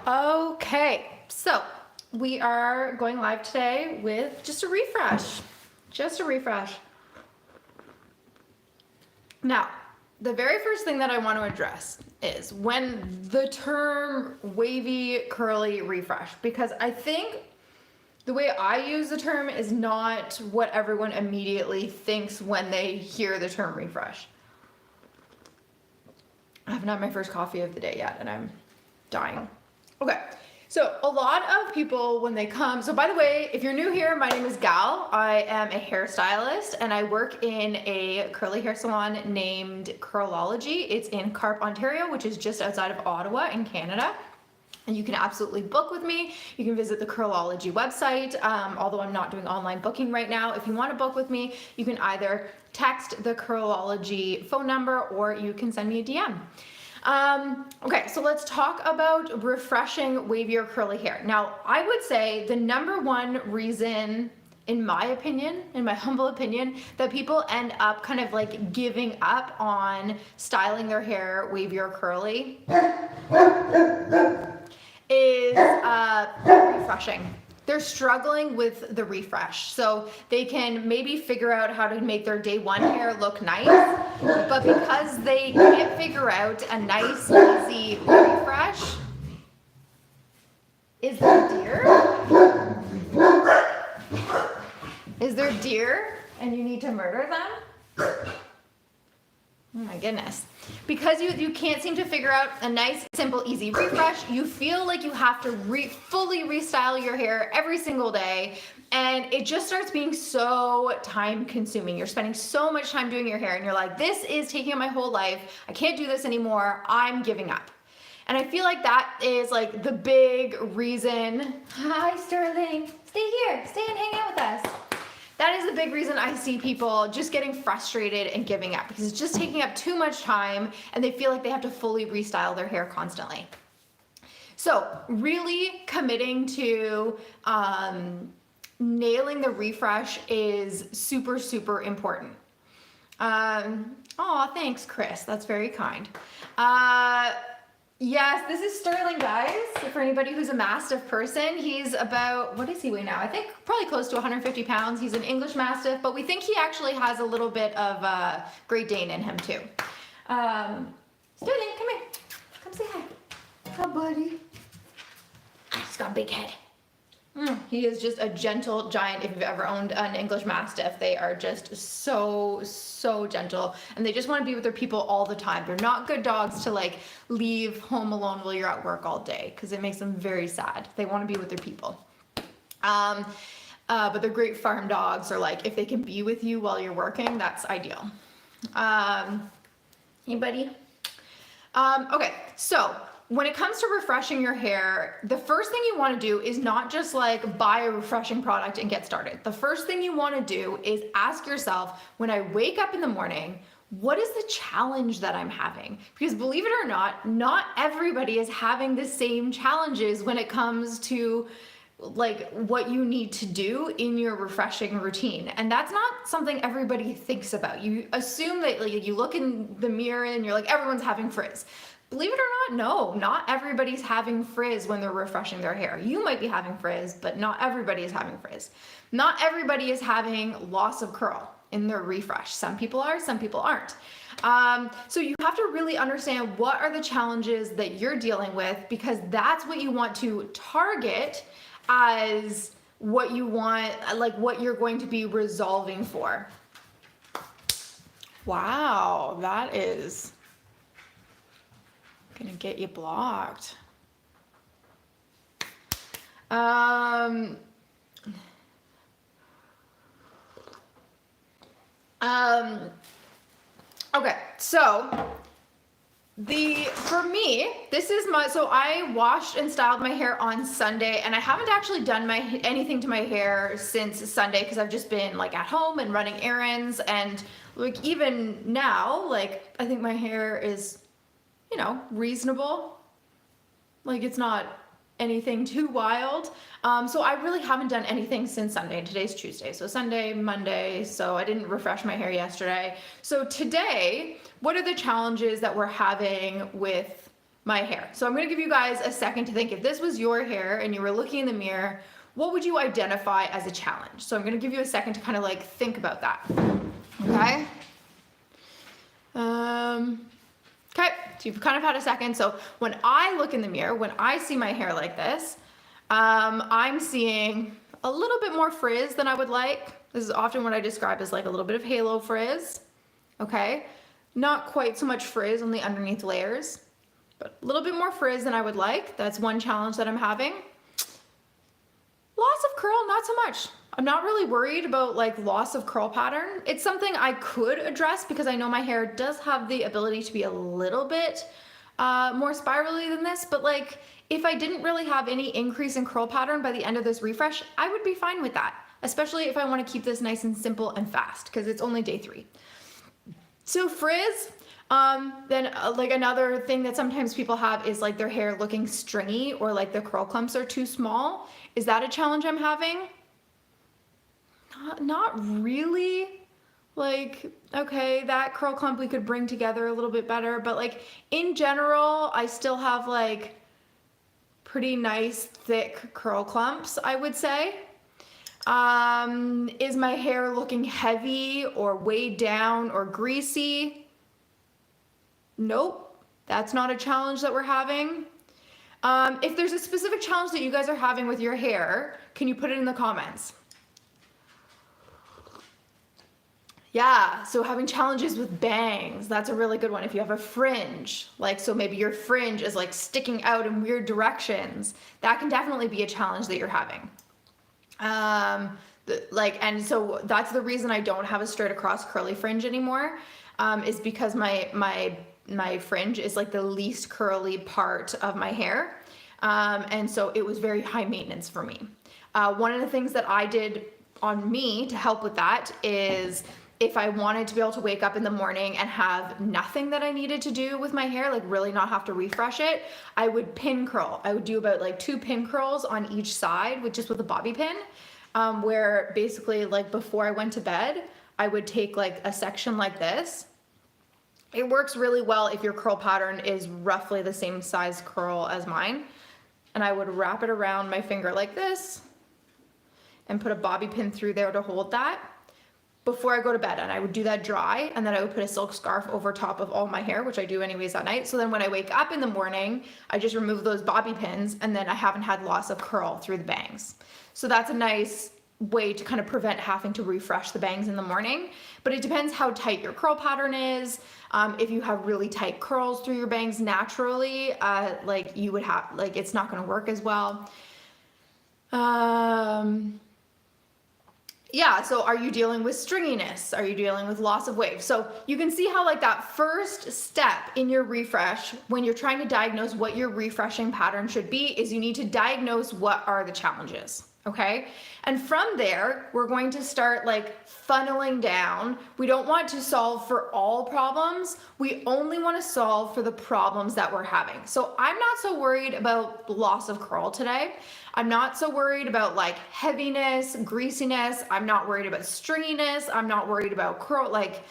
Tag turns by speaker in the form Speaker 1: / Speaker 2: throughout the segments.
Speaker 1: Okay, so we are going live today with just a refresh. Now, the very first thing that I want to address is when the term wavy, curly refresh, because I think the way I use the term is not what everyone immediately thinks when they hear the term refresh. I haven't had my first coffee of the day yet and I'm dying. Okay, so a lot of people when they come, so by the way, if you're new here, my name is Gal. I am a hairstylist and I work in a curly hair salon named Curlology. It's in Carp, Ontario, which is just outside of Ottawa in Canada. And you can absolutely book with me. You can visit the Curlology website, although I'm not doing online booking right now. If you want to book with me, you can either text the Curlology phone number or you can send me a DM. Okay, so let's talk about refreshing wavy or curly hair. Now, I would say the number one reason, in my opinion, in my humble opinion, that people end up kind of like giving up on styling their hair wavy or curly is refreshing. They're struggling with the refresh. So they can maybe figure out how to make their day one hair look nice, but because they can't figure out a nice, easy refresh, is there deer? Is there deer and you need to murder them? Oh my goodness. Because you can't seem to figure out a nice, simple, easy refresh, you feel like you have to fully restyle your hair every single day, and it just starts being so time consuming. You're spending so much time doing your hair and you're like, this is taking up my whole life. I can't do this anymore. I'm giving up. And I feel like that is like the big reason. Hi, Sterling. Stay here. Stay and hang out with us. That is the big reason I see people just getting frustrated and giving up, because it's just taking up too much time and they feel like they have to fully restyle their hair constantly. So really committing to nailing the refresh is super, super important. Oh, thanks, Chris. That's very kind. Yes, this is Sterling, guys. For anybody who's a Mastiff person, he's about, what does he weigh now? I think probably close to 150 pounds. He's an English Mastiff, but we think he actually has a little bit of Great Dane in him too. Sterling, come here. Come say hi. Hi, buddy. He's got a big head. He is just a gentle giant. If you've ever owned an English Mastiff, they are just so, so gentle. And they just want to be with their people all the time. They're not good dogs to like leave home alone while you're at work all day, because it makes them very sad. They want to be with their people. But they're great farm dogs, or like if they can be with you while you're working, that's ideal. Anybody? Okay, so when it comes to refreshing your hair, the first thing you want to do is not just like buy a refreshing product and get started. The first thing you want to do is ask yourself, when I wake up in the morning, what is the challenge that I'm having? Because believe it or not everybody is having the same challenges when it comes to like what you need to do in your refreshing routine. And that's not something everybody thinks about. You assume that like you look in the mirror and you're like, everyone's having frizz. Believe it or not, no, not everybody's having frizz when they're refreshing their hair. You might be having frizz, but not everybody is having frizz. Not everybody is having loss of curl in their refresh. Some people are, some people aren't. So you have to really understand what are the challenges that you're dealing with, because that's what you want to target as what you want, like what you're going to be resolving for. Wow, that is gonna get you blocked. Okay, so for me, this is so I washed and styled my hair on Sunday, and I haven't actually done anything to my hair since Sunday, because I've just been like at home and running errands, and like even now, like I think my hair is, you know, reasonable. Like it's not anything too wild. So I really haven't done anything since Sunday. Today's Tuesday, so Sunday, Monday, so I didn't refresh my hair yesterday. So today, what are the challenges that we're having with my hair. So I'm gonna give you guys a second to think. If this was your hair and you were looking in the mirror, what would you identify as a challenge? So I'm gonna give you a second to kind of like think about that, okay? Okay, so you've kind of had a second. So when I look in the mirror, when I see my hair like this, I'm seeing a little bit more frizz than I would like. This is often what I describe as like a little bit of halo frizz, okay? Not quite so much frizz on the underneath layers, but a little bit more frizz than I would like. That's one challenge that I'm having. Loss of curl, not so much. I'm not really worried about like loss of curl pattern. It's something I could address because I know my hair does have the ability to be a little bit more spirally than this, but like if I didn't really have any increase in curl pattern by the end of this refresh, I would be fine with that, especially if I want to keep this nice and simple and fast because it's only day 3. So frizz, then like another thing that sometimes people have is like their hair looking stringy or like the curl clumps are too small. Is that a challenge I'm having? Not really. Like, okay, that curl clump we could bring together a little bit better, but like in general, I still have like pretty nice thick curl clumps, I would say. Is my hair looking heavy or weighed down or greasy? Nope, that's not a challenge that we're having. If there's a specific challenge that you guys are having with your hair, can you put it in the comments? Yeah, so having challenges with bangs, that's a really good one. If you have a fringe, like, so maybe your fringe is like sticking out in weird directions, that can definitely be a challenge that you're having. And so that's the reason I don't have a straight across curly fringe anymore, is because my fringe is like the least curly part of my hair. And so it was very high maintenance for me. One of the things that I did on me to help with that is if I wanted to be able to wake up in the morning and have nothing that I needed to do with my hair, like really not have to refresh it, I would pin curl. I would do about like 2 pin curls on each side, just with a bobby pin, where basically like before I went to bed, I would take like a section like this. It works really well if your curl pattern is roughly the same size curl as mine. And I would wrap it around my finger like this and put a bobby pin through there to hold that before I go to bed. And I would do that dry, and then I would put a silk scarf over top of all my hair, which I do anyways at night. So then when I wake up in the morning, I just remove those bobby pins, and then I haven't had loss of curl through the bangs. So that's a nice way to kind of prevent having to refresh the bangs in the morning. But it depends how tight your curl pattern is. If you have really tight curls through your bangs naturally, like you would have, like it's not going to work as well. Yeah, so are you dealing with stringiness? Are you dealing with loss of wave? So you can see how like that first step in your refresh, when you're trying to diagnose what your refreshing pattern should be, is you need to diagnose what are the challenges, okay? And from there, we're going to start like funneling down. We don't want to solve for all problems. We only want to solve for the problems that we're having. So I'm not so worried about loss of curl today. I'm not so worried about like heaviness, greasiness. I'm not worried about stringiness. I'm not worried about curl, like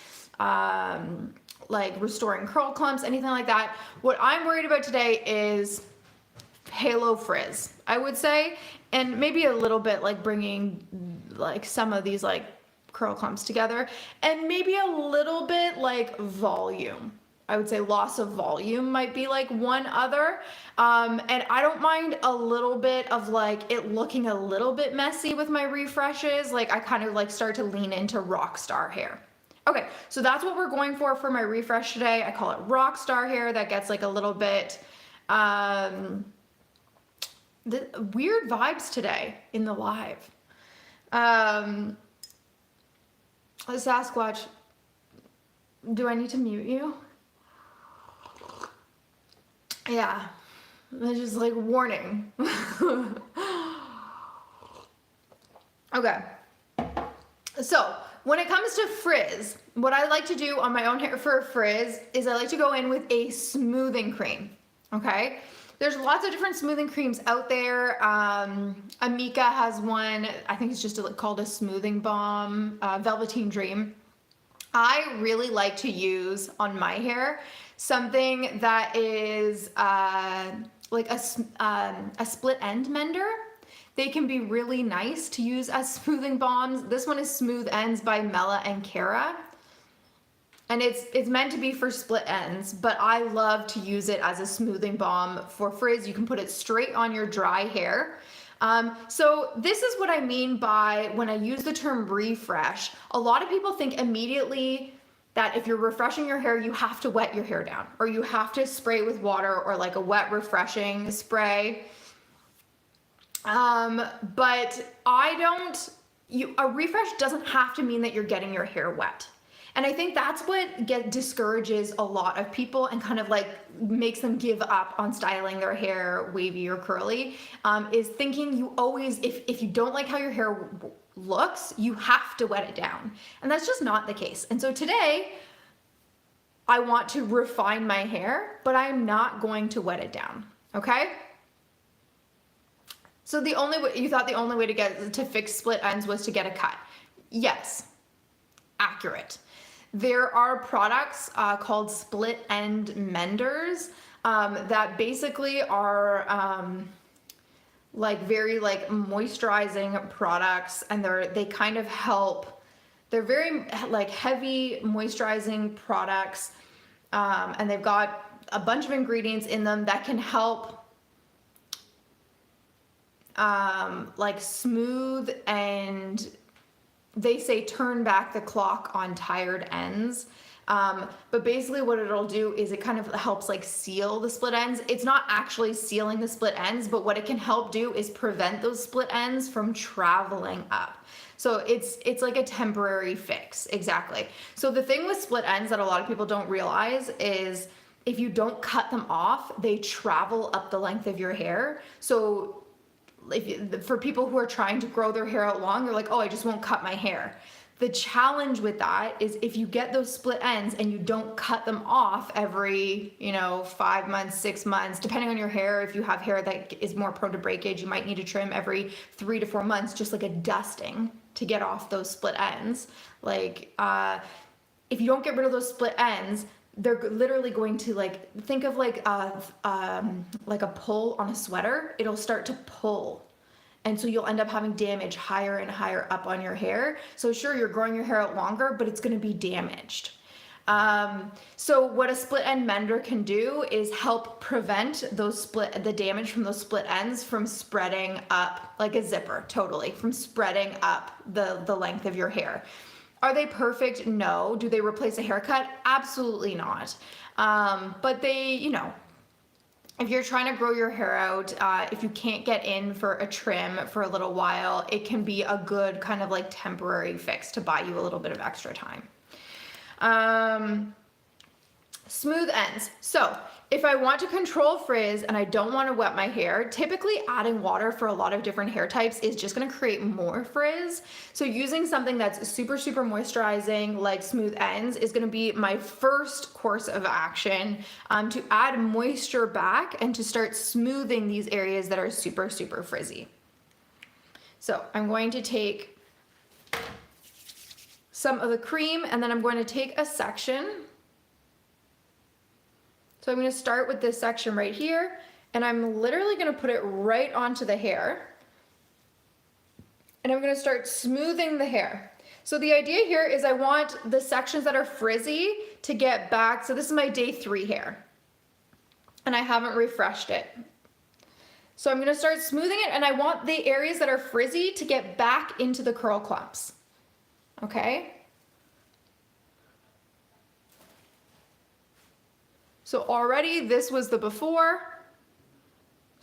Speaker 1: restoring curl clumps, anything like that. What I'm worried about today is halo frizz, I would say, and maybe a little bit like bringing like some of these like curl clumps together, and maybe a little bit like volume. I would say loss of volume might be like one other. And I don't mind a little bit of like it looking a little bit messy with my refreshes. Like I kind of like start to lean into rock star hair. Okay, so that's what we're going for my refresh today. I call it rock star hair. That gets like a little bit the weird vibes today in the live. The Sasquatch, do I need to mute you? Yeah, it's just like warning. Okay, so when it comes to frizz, what I like to do on my own hair for a frizz is I like to go in with a smoothing cream, okay? There's lots of different smoothing creams out there. Amika has one, I think it's just called a smoothing balm, Velveteen Dream. I really like to use on my hair something that is like a split end mender. They can be really nice to use as smoothing balms. This one is Smooth Ends by Mela and Cara. And it's meant to be for split ends, but I love to use it as a smoothing balm for frizz. You can put it straight on your dry hair. So this is what I mean by when I use the term refresh. A lot of people think immediately that if you're refreshing your hair, you have to wet your hair down, or you have to spray with water or like a wet refreshing spray. But a refresh doesn't have to mean that you're getting your hair wet. And I think that's what discourages a lot of people and kind of like makes them give up on styling their hair wavy or curly, is thinking you always, if you don't like how your hair looks, you have to wet it down. And that's just not the case. And so today, I want to refine my hair, but I'm not going to wet it down, okay? So the only way, you thought the only way to fix split ends was to get a cut. Yes, accurate. There are products called split end menders that basically are like very like moisturizing products, and they kind of help. They're very like heavy moisturizing products, and they've got a bunch of ingredients in them that can help like smooth, and they say turn back the clock on tired ends. But basically what it'll do is it kind of helps like seal the split ends. It's not actually sealing the split ends, but what it can help do is prevent those split ends from traveling up. So it's like a temporary fix, exactly. So the thing with split ends that a lot of people don't realize is if you don't cut them off, they travel up the length of your hair. So for people who are trying to grow their hair out long, they're like, oh, I just won't cut my hair. The challenge with that is if you get those split ends and you don't cut them off every, 5 months, 6 months, depending on your hair. If you have hair that is more prone to breakage, you might need to trim every 3 to 4 months, just like a dusting to get off those split ends. Like, if you don't get rid of those split ends, they're literally going to think of like a pull on a sweater. It'll start to pull. And so you'll end up having damage higher and higher up on your hair. So sure, you're growing your hair out longer, but it's gonna be damaged. So what a split end mender can do is help prevent the damage from those split ends from spreading up like a zipper, totally, from spreading up the length of your hair. Are they perfect? No. Do they replace a haircut? Absolutely not. But they, if you're trying to grow your hair out, if you can't get in for a trim for a little while, it can be a good kind of like temporary fix to buy you a little bit of extra time. Smooth ends. So if I want to control frizz and I don't want to wet my hair, typically adding water for a lot of different hair types is just going to create more frizz. So using something that's super, super moisturizing like Smooth Ends is going to be my first course of action to add moisture back and to start smoothing these areas that are super, super frizzy. So I'm going to take some of the cream and then I'm going to take a section. So I'm going to start with this section right here, and I'm literally going to put it right onto the hair. And I'm going to start smoothing the hair. So the idea here is I want the sections that are frizzy to get back. So this is my day 3 hair, and I haven't refreshed it. So I'm going to start smoothing it, and I want the areas that are frizzy to get back into the curl clumps. Okay? So already this was the before,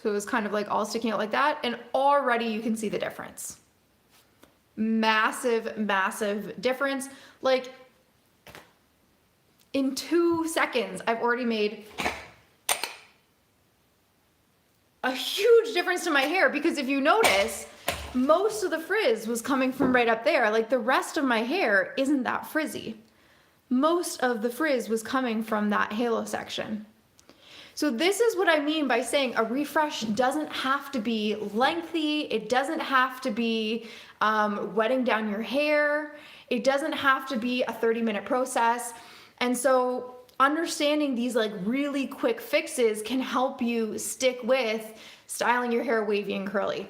Speaker 1: so it was kind of like all sticking out like that, and already you can see the difference. Massive, massive difference. Like in 2 seconds, I've already made a huge difference to my hair, because if you notice, most of the frizz was coming from right up there. Like the rest of my hair isn't that frizzy. Most of the frizz was coming from that halo section. So this is what I mean by saying a refresh doesn't have to be lengthy. It doesn't have to be wetting down your hair. It doesn't have to be a 30-minute process. And so understanding these like really quick fixes can help you stick with styling your hair wavy and curly.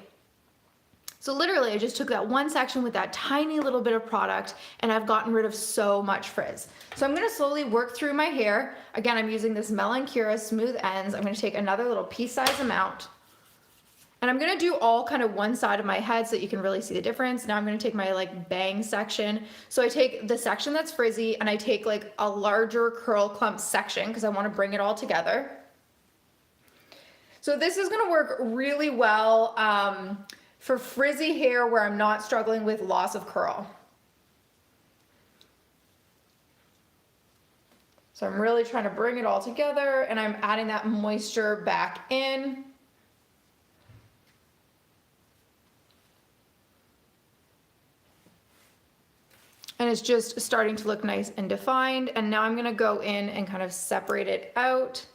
Speaker 1: So literally I just took that one section with that tiny little bit of product and I've gotten rid of so much frizz. So I'm gonna slowly work through my hair. Again, I'm using this Mela & Kira smooth ends. I'm gonna take another little pea-size amount and I'm gonna do all kind of one side of my head so that you can really see the difference. Now I'm gonna take my like bang section. So I take the section that's frizzy and I take like a larger curl clump section because I wanna bring it all together. So this is gonna work really well for frizzy hair where I'm not struggling with loss of curl. So I'm really trying to bring it all together and I'm adding that moisture back in. And it's just starting to look nice and defined. And now I'm gonna go in and kind of separate it out.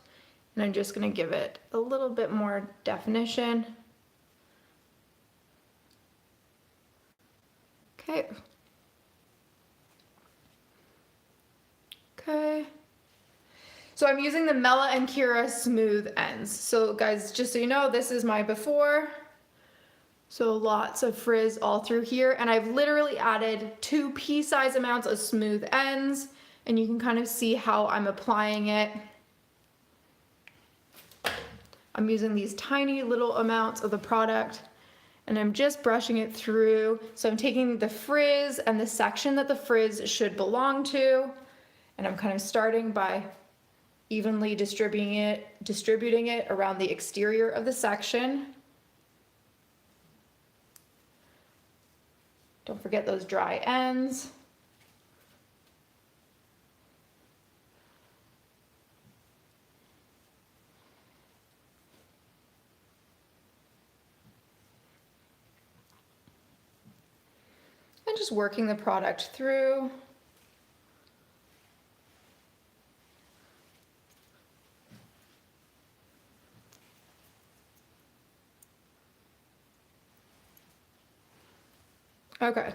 Speaker 1: And I'm just gonna give it a little bit more definition. Okay. Okay. So I'm using the Mela & Kira smooth ends. So guys, just so you know, this is my before. So lots of frizz all through here. And I've literally added 2 pea-size amounts of smooth ends. And you can kind of see how I'm applying it. I'm using these tiny little amounts of the product. And I'm just brushing it through. So I'm taking the frizz and the section that the frizz should belong to, and I'm kind of starting by evenly distributing it around the exterior of the section. Don't forget those dry ends. And just working the product through. Okay,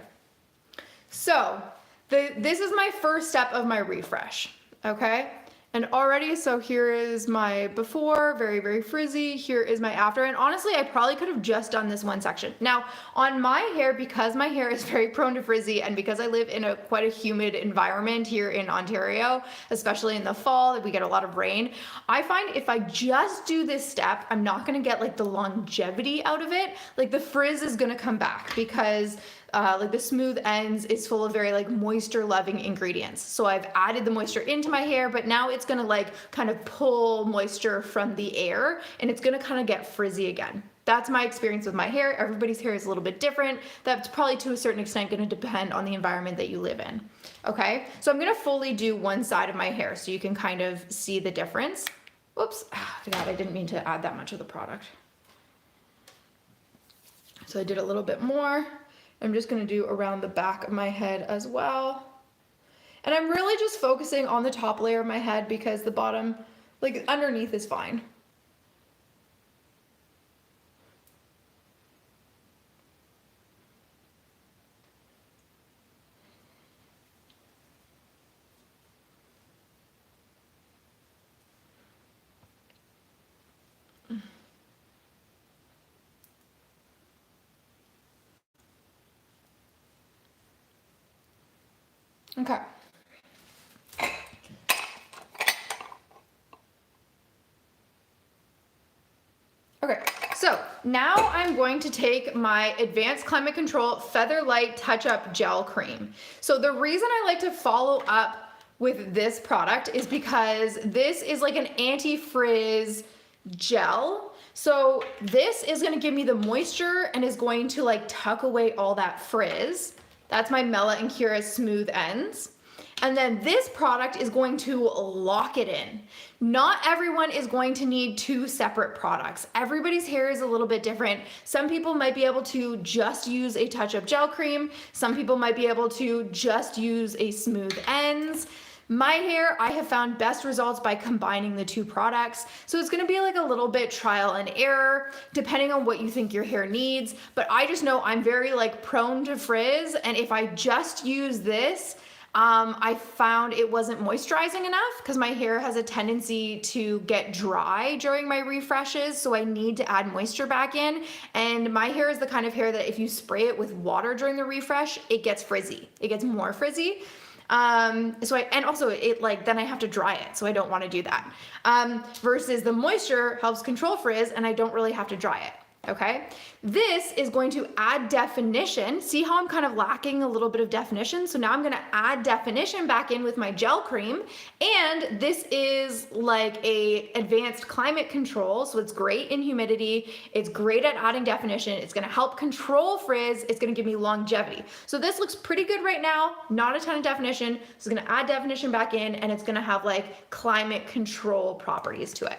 Speaker 1: so this is my first step of my refresh, okay? And already, so here is my before, very, very frizzy. Here is my after. And honestly, I probably could have just done this one section. Now, on my hair, because my hair is very prone to frizzy and because I live in quite a humid environment here in Ontario, especially in the fall, we get a lot of rain. I find if I just do this step, I'm not gonna get like the longevity out of it. Like the frizz is gonna come back because like the smooth ends is full of very like moisture loving ingredients. So I've added the moisture into my hair, but now it's gonna like kind of pull moisture from the air and it's gonna kind of get frizzy again. That's my experience with my hair. Everybody's hair is a little bit different. That's probably to a certain extent gonna depend on the environment that you live in. Okay, so I'm gonna fully do one side of my hair so you can kind of see the difference. Whoops, God, I didn't mean to add that much of the product. So I did a little bit more. I'm just gonna do around the back of my head as well. And I'm really just focusing on the top layer of my head because the bottom, like underneath is fine. Okay. Okay, so now I'm going to take my Advanced Climate Control Feather Light Touch Up Gel Cream. So the reason I like to follow up with this product is because this is like an anti-frizz gel. So this is gonna give me the moisture and is going to like tuck away all that frizz. That's my Mela & Kira smooth ends. And then this product is going to lock it in. Not everyone is going to need 2 separate products. Everybody's hair is a little bit different. Some people might be able to just use a touch-up gel cream. Some people might be able to just use a smooth ends. My hair, I have found best results by combining the two products. So it's gonna be like a little bit trial and error, depending on what you think your hair needs. But I just know I'm very like prone to frizz, and if I just use this, I found it wasn't moisturizing enough because my hair has a tendency to get dry during my refreshes, so I need to add moisture back in. And my hair is the kind of hair that if you spray it with water during the refresh, it gets frizzy. It gets more frizzy. And also it like, then I have to dry it, so I don't want to do that. Versus the moisture helps control frizz and I don't really have to dry it. Okay, this is going to add definition. See how I'm kind of lacking a little bit of definition? So now I'm gonna add definition back in with my gel cream. And this is like a advanced climate control. So it's great in humidity. It's great at adding definition. It's gonna help control frizz. It's gonna give me longevity. So this looks pretty good right now. Not a ton of definition. So it's gonna add definition back in and it's gonna have like climate control properties to it.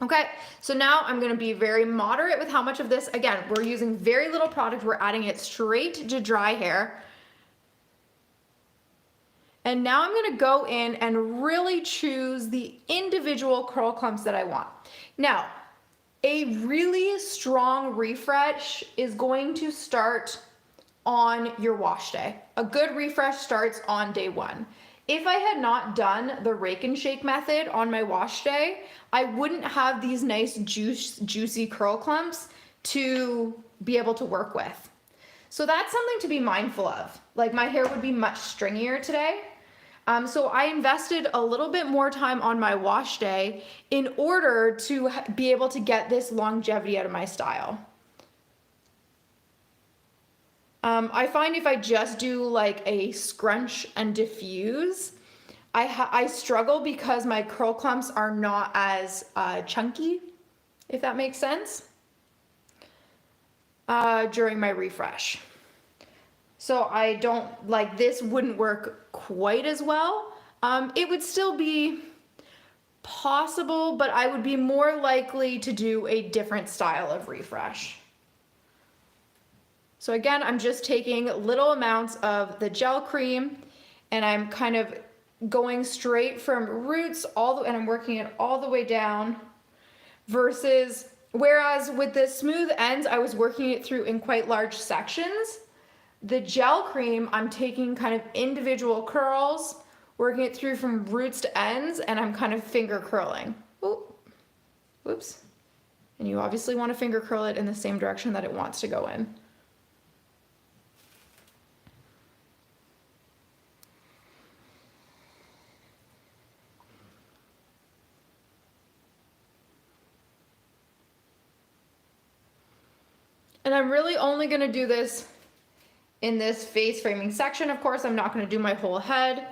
Speaker 1: Okay, so now I'm gonna be very moderate with how much of this. Again, we're using very little product. We're adding it straight to dry hair. And now I'm gonna go in and really choose the individual curl clumps that I want. Now, a really strong refresh is going to start on your wash day. A good refresh starts on day one. If I had not done the rake and shake method on my wash day, I wouldn't have these nice juicy curl clumps to be able to work with. So that's something to be mindful of. Like my hair would be much stringier today. So I invested a little bit more time on my wash day in order to be able to get this longevity out of my style. I find if I just do like a scrunch and diffuse, I struggle because my curl clumps are not as chunky, if that makes sense, during my refresh. So I don't, like this wouldn't work quite as well. It would still be possible, but I would be more likely to do a different style of refresh. So again, I'm just taking little amounts of the gel cream and I'm kind of going straight from roots and I'm working it all the way down whereas with the smooth ends, I was working it through in quite large sections. The gel cream, I'm taking kind of individual curls, working it through from roots to ends, and I'm kind of finger curling. Oops. And you obviously want to finger curl it in the same direction that it wants to go in. And I'm really only going to do this in this face framing section. Of course, I'm not going to do my whole head.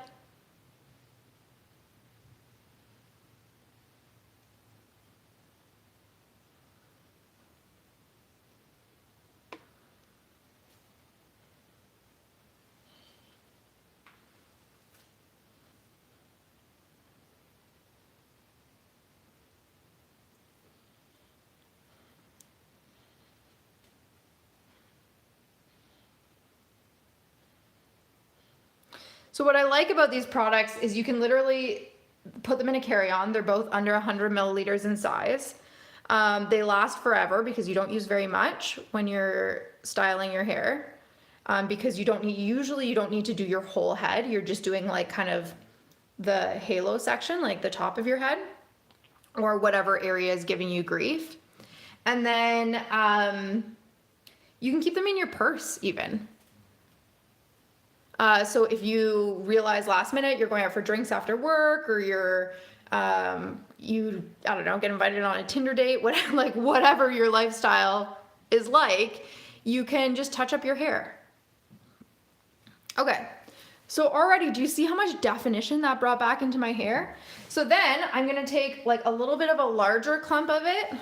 Speaker 1: So what I like about these products is you can literally put them in a carry-on. They're both under 100 milliliters in size. They last forever because you don't use very much when you're styling your hair, because usually you don't need to do your whole head. You're just doing like kind of the halo section, like the top of your head or whatever area is giving you grief. And then you can keep them in your purse even. So if you realize last minute you're going out for drinks after work, or you're, I don't know, get invited on a Tinder date, whatever your lifestyle is like, you can just touch up your hair. Okay, so already, do you see how much definition that brought back into my hair? So then I'm gonna take like a little bit of a larger clump of it,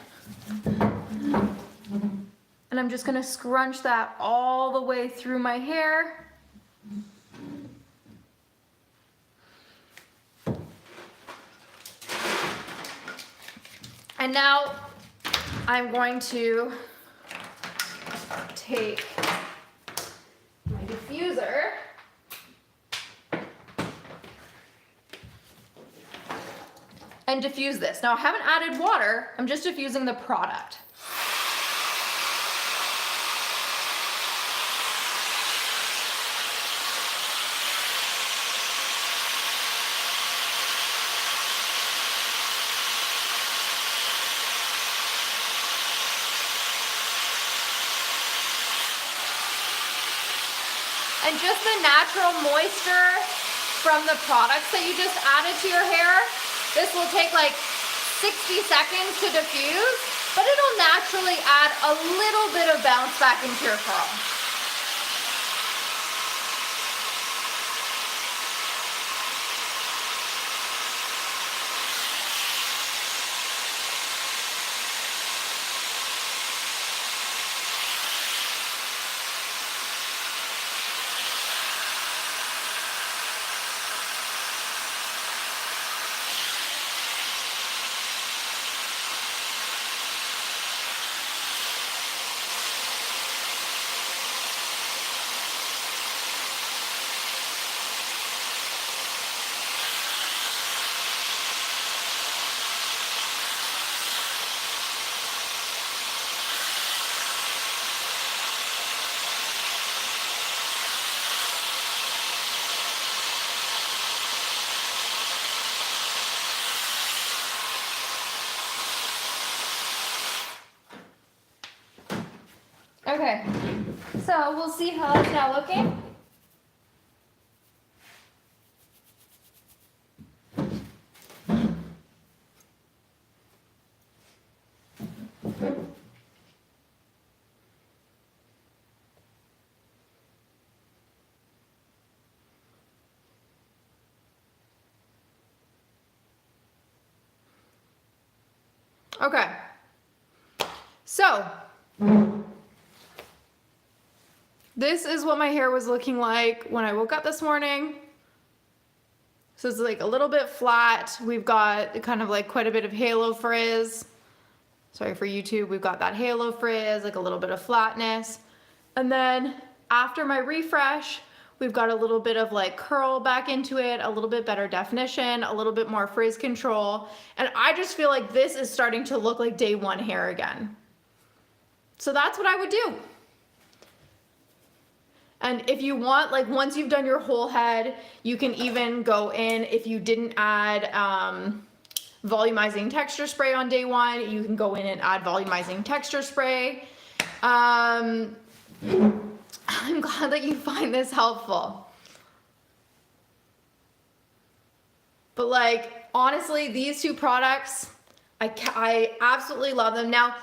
Speaker 1: and I'm just gonna scrunch that all the way through my hair. And now I'm going to take my diffuser and diffuse this. Now I haven't added water, I'm just diffusing the product. And just the natural moisture from the products that you just added to your hair, this will take like 60 seconds to diffuse, but it'll naturally add a little bit of bounce back into your curl. Okay, so we'll see how it's now looking. Okay, so this is what my hair was looking like when I woke up this morning. So it's like a little bit flat. We've got kind of like quite a bit of halo frizz. Sorry for YouTube, we've got that halo frizz, like a little bit of flatness. And then after my refresh, we've got a little bit of like curl back into it, a little bit better definition, a little bit more frizz control. And I just feel like this is starting to look like day one hair again. So that's what I would do. And if you want, like once you've done your whole head, you can even go in, if you didn't add volumizing texture spray on day one, you can go in and add volumizing texture spray. I'm glad that you find this helpful. But like, honestly, these two products, I absolutely love them. Now,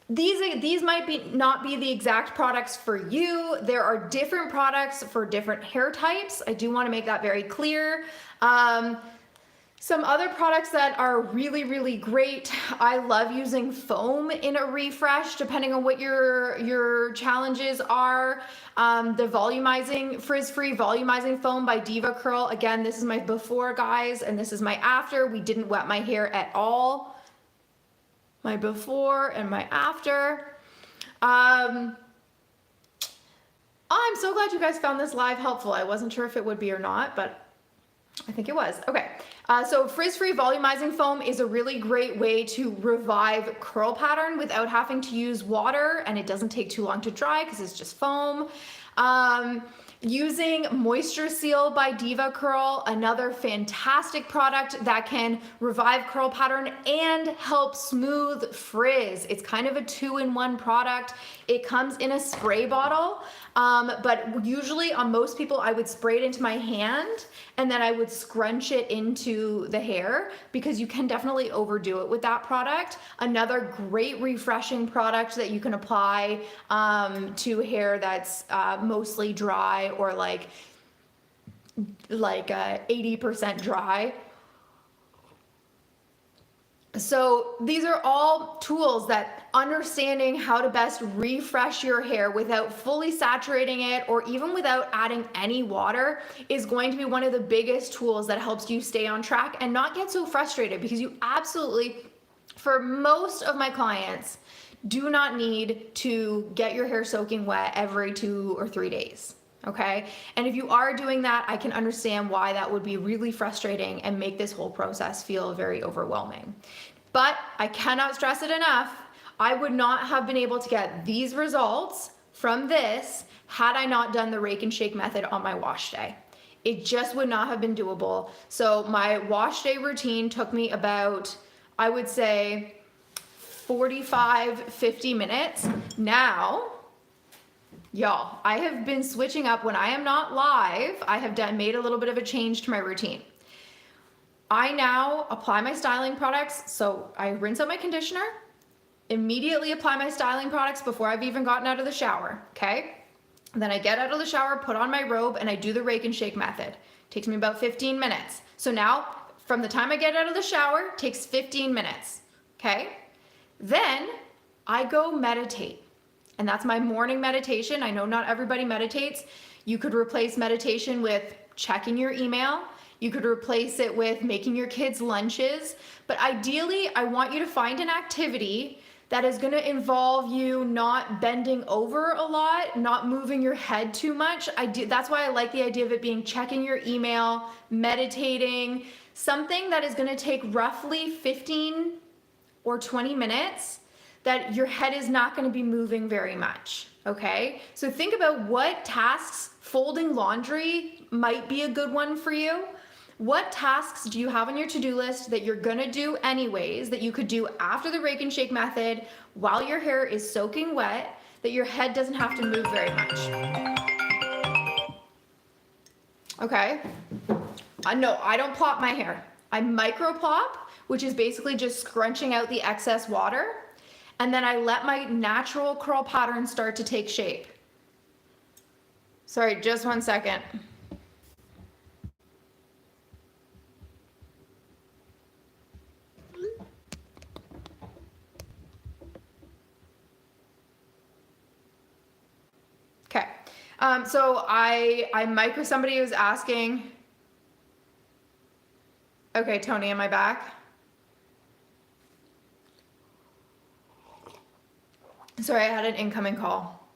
Speaker 1: these might not be the exact products for you. There are different products for different hair types. I do want to make that very clear. Some other products that are really, really great. I love using foam in a refresh, depending on what your challenges are. The volumizing, frizz-free volumizing foam by Diva Curl. Again, this is my before, guys, and this is my after. We didn't wet my hair at all. My before and my after. I'm so glad you guys found this live helpful. I wasn't sure if it would be or not, but I think it was. Okay, so frizz-free volumizing foam is a really great way to revive curl pattern without having to use water, and it doesn't take too long to dry because it's just foam. Using Moisture Seal by Diva Curl, another fantastic product that can revive curl pattern and help smooth frizz. It's kind of a 2-in-1 product. It comes in a spray bottle, but usually on most people I would spray it into my hand and then I would scrunch it into the hair because you can definitely overdo it with that product. Another great refreshing product that you can apply to hair that's mostly dry or like 80% dry. So these are all tools that understanding how to best refresh your hair without fully saturating it or even without adding any water is going to be one of the biggest tools that helps you stay on track and not get so frustrated, because you absolutely, for most of my clients, do not need to get your hair soaking wet every 2 or 3 days. Okay. And if you are doing that, I can understand why that would be really frustrating and make this whole process feel very overwhelming. But I cannot stress it enough. I would not have been able to get these results from this had I not done the rake and shake method on my wash day. It just would not have been doable. So my wash day routine took me about, I would say, 45, 50 minutes. Now, y'all, I have been switching up when I am not live. I have made a little bit of a change to my routine. I now apply my styling products. So I rinse out my conditioner, immediately apply my styling products before I've even gotten out of the shower, okay? Then I get out of the shower, put on my robe, and I do the rake and shake method. Takes me about 15 minutes. So now, from the time I get out of the shower, takes 15 minutes, okay? Then I go meditate. And that's my morning meditation. I know not everybody meditates. You could replace meditation with checking your email. You could replace it with making your kids lunches. But ideally, I want you to find an activity that is going to involve you not bending over a lot, not moving your head too much. That's why I like the idea of it being checking your email, meditating, something that is going to take roughly 15 or 20 minutes that your head is not going to be moving very much, okay? So think about what tasks, folding laundry might be a good one for you. What tasks do you have on your to-do list that you're gonna do anyways, that you could do after the rake and shake method while your hair is soaking wet, that your head doesn't have to move very much? Okay? No, I don't plop my hair. I micro plop, which is basically just scrunching out the excess water, and then I let my natural curl pattern start to take shape. Sorry, just one second. Okay, so somebody was asking. Okay, Tony, am I back? Sorry, I had an incoming call.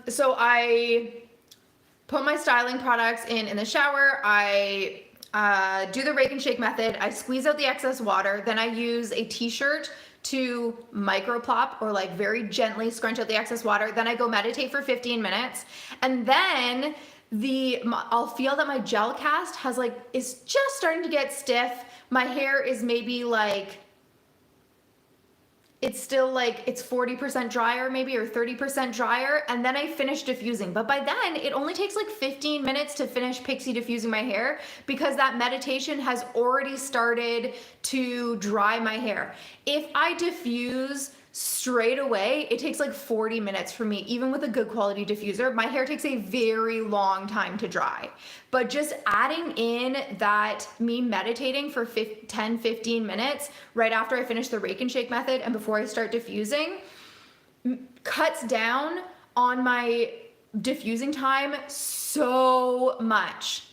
Speaker 1: So I put my styling products in the shower. I do the rake and shake method. I squeeze out the excess water. Then I use a t-shirt to micro plop or like very gently scrunch out the excess water. Then I go meditate for 15 minutes. And then I'll feel that my gel cast is just starting to get stiff. My hair is maybe like, it's still like, it's 40% drier maybe, or 30% drier, and then I finish diffusing. But by then, it only takes like 15 minutes to finish pixie diffusing my hair because that meditation has already started to dry my hair. If I diffuse straight away, it takes like 40 minutes for me, even with a good quality diffuser. My hair takes a very long time to dry. But just adding in that me meditating for 10, 15 minutes right after I finish the rake and shake method and before I start diffusing cuts down on my diffusing time so much.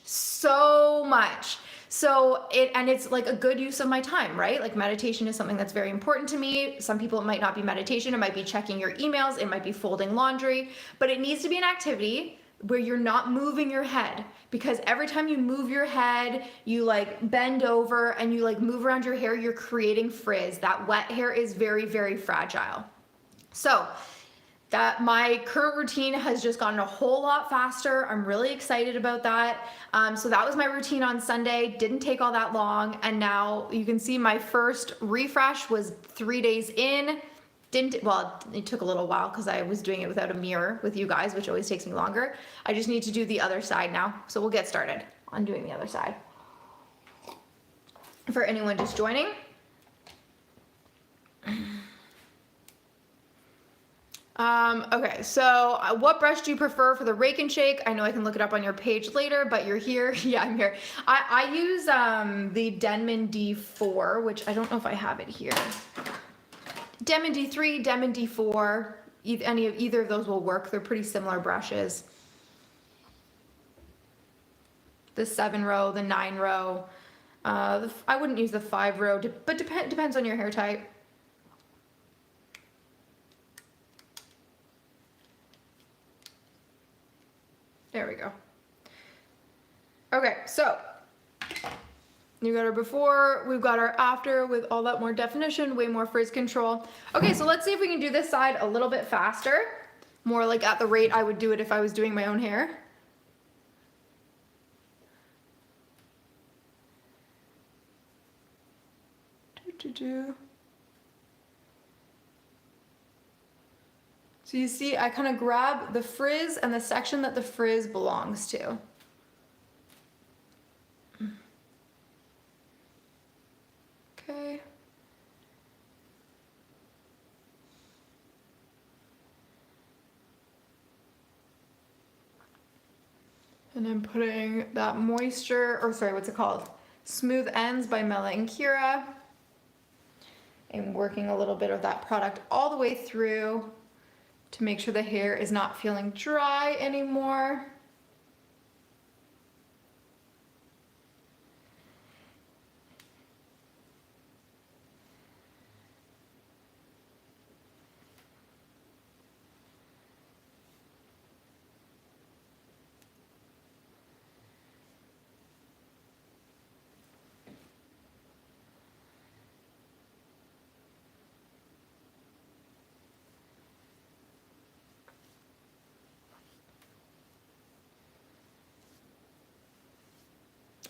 Speaker 1: So it's like a good use of my time, right? Like meditation is something that's very important to me. Some people, it might not be meditation. It might be checking your emails. It might be folding laundry, but it needs to be an activity where you're not moving your head, because every time you move your head, you like bend over and you like move around your hair, you're creating frizz. That wet hair is very, very fragile. So that my current routine has just gotten a whole lot faster. I'm really excited about that. So that was my routine on Sunday. Didn't take all that long. And now you can see my first refresh was 3 days in. It took a little while because I was doing it without a mirror with you guys, which always takes me longer. I just need to do the other side now. So we'll get started on doing the other side. For anyone just joining. Okay, so what brush do you prefer for the rake and shake? I know I can look it up on your page later, but you're here. Yeah, I'm here. I use the Denman D4, which I don't know if I have it here. Denman D3, Denman D4, either of those will work. They're pretty similar brushes. The 7-row, the 9-row. I wouldn't use the 5-row, but depends on your hair type. There we go. Okay, so you got our before, we've got our after with all that more definition, way more frizz control. Okay, so let's see if we can do this side a little bit faster, more like at the rate I would do it if I was doing my own hair. So you see, I kind of grab the frizz and the section that the frizz belongs to. Okay. And I'm putting that moisture, or sorry, what's it called? Smooth Ends by Mela and Kira. And working a little bit of that product all the way through to make sure the hair is not feeling dry anymore.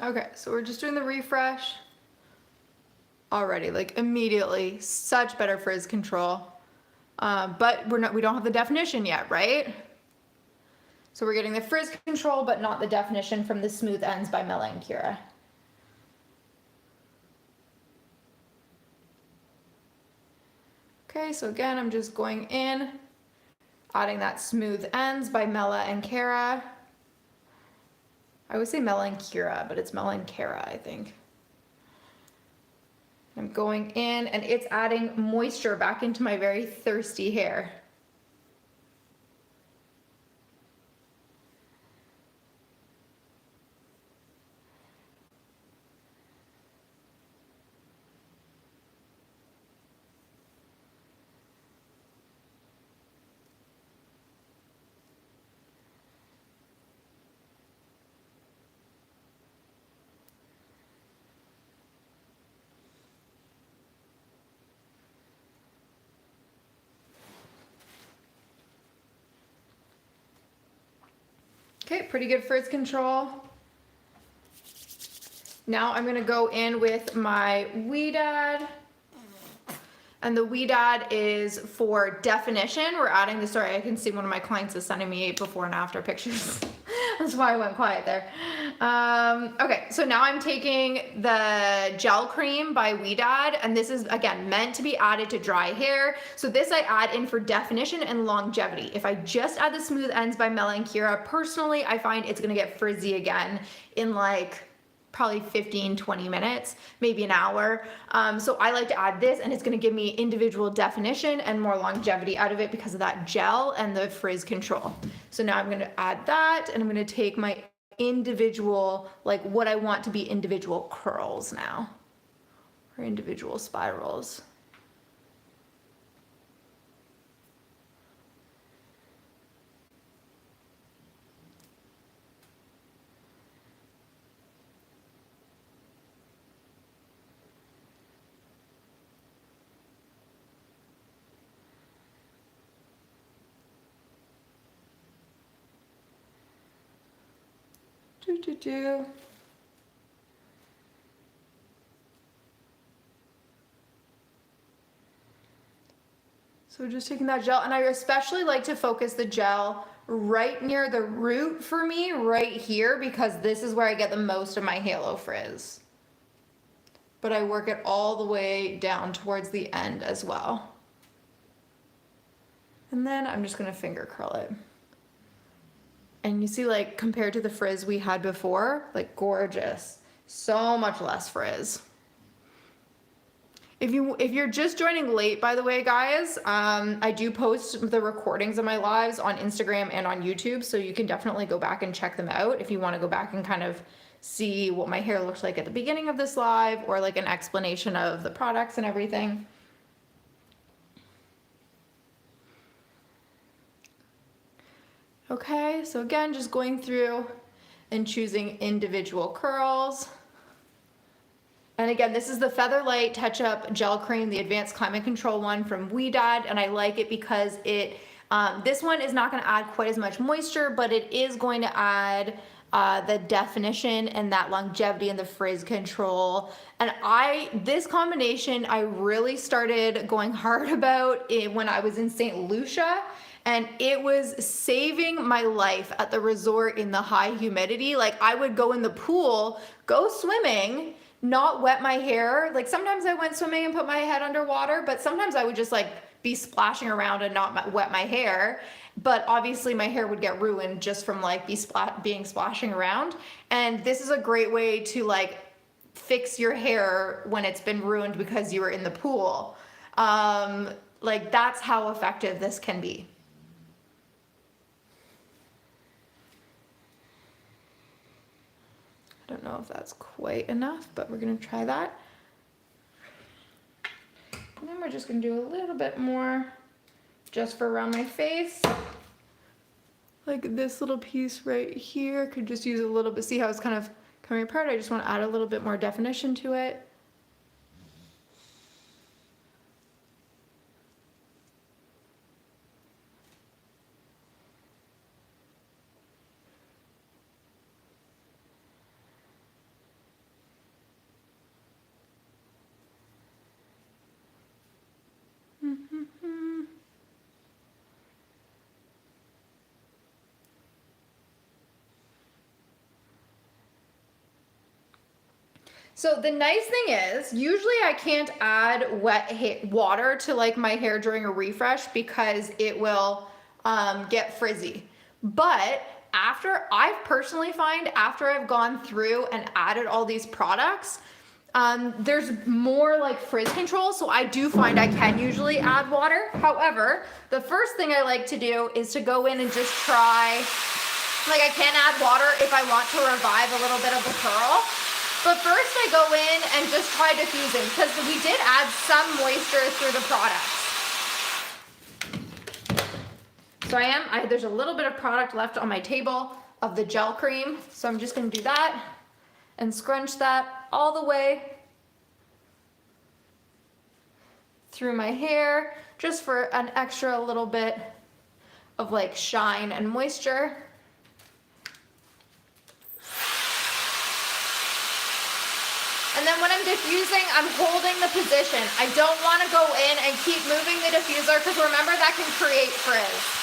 Speaker 1: Okay, so we're just doing the refresh. Already, like immediately, such better frizz control. But we don't have the definition yet, right? So we're getting the frizz control, but not the definition from the Smooth Ends by Mela and Kira. Okay, so again, I'm just going in, adding that Smooth Ends by Mela and Kara. I would say Mela and Kira, but it's Mela and Kara, I think. I'm going in and it's adding moisture back into my very thirsty hair. Okay, pretty good frizz control. Now I'm gonna go in with my Weedad. And the Weedad is for definition. We're adding the, sorry, I can see one of my clients is sending me before and after pictures. That's why I went quiet there. Okay, so now I'm taking the gel cream by Weedad, and this is, again, meant to be added to dry hair. So this I add in for definition and longevity. If I just add the Smooth Ends by Mela and Kira, personally, I find it's gonna get frizzy again in like, probably 15, 20 minutes, maybe an hour. So I like to add this, and it's gonna give me individual definition and more longevity out of it because of that gel and the frizz control. So now I'm gonna add that, and I'm gonna take my individual, like what I want to be individual curls now, or individual spirals. So just taking that gel, and I especially like to focus the gel right near the root for me, right here, because this is where I get the most of my halo frizz. But I work it all the way down towards the end as well. And then I'm just gonna finger curl it. And you see, like, compared to the frizz we had before, like, gorgeous. So much less frizz. If you're just joining late, by the way, guys, I do post the recordings of my lives on Instagram and on YouTube, so you can definitely go back and check them out if you want to go back and kind of see what my hair looks like at the beginning of this live, or like an explanation of the products and everything. Okay, so again, just going through and choosing individual curls. And again, this is the Feather Light Touch Up Gel Cream, the Advanced Climate Control one from Ouidad, and I like it because it, this one is not gonna add quite as much moisture, but it is going to add the definition and that longevity and the frizz control. And this combination, I really started going hard about it when I was in St. Lucia, and it was saving my life at the resort in the high humidity. Like, I would go in the pool, go swimming, not wet my hair. Like, sometimes I went swimming and put my head underwater, but sometimes I would just like be splashing around and not wet my hair. But obviously my hair would get ruined just from like being splashing around. And this is a great way to like fix your hair when it's been ruined because you were in the pool. Like, that's how effective this can be. I don't know if that's quite enough, but we're gonna try that. And then we're just gonna do a little bit more just for around my face. Like this little piece right here, could just use a little bit, see how it's kind of coming apart? I just wanna add a little bit more definition to it. So the nice thing is, usually I can't add wet water to like my hair during a refresh because it will get frizzy. But I personally find after I've gone through and added all these products, there's more like frizz control, so I do find I can usually add water. However, the first thing I like to do is to go in and just try, like, I can add water if I want to revive a little bit of the curl. But first I go in and just try diffusing because we did add some moisture through the products. So there's a little bit of product left on my table of the gel cream. So I'm just gonna do that and scrunch that all the way through my hair, just for an extra little bit of like shine and moisture. And then when I'm diffusing, I'm holding the position. I don't want to go in and keep moving the diffuser because remember, that can create frizz.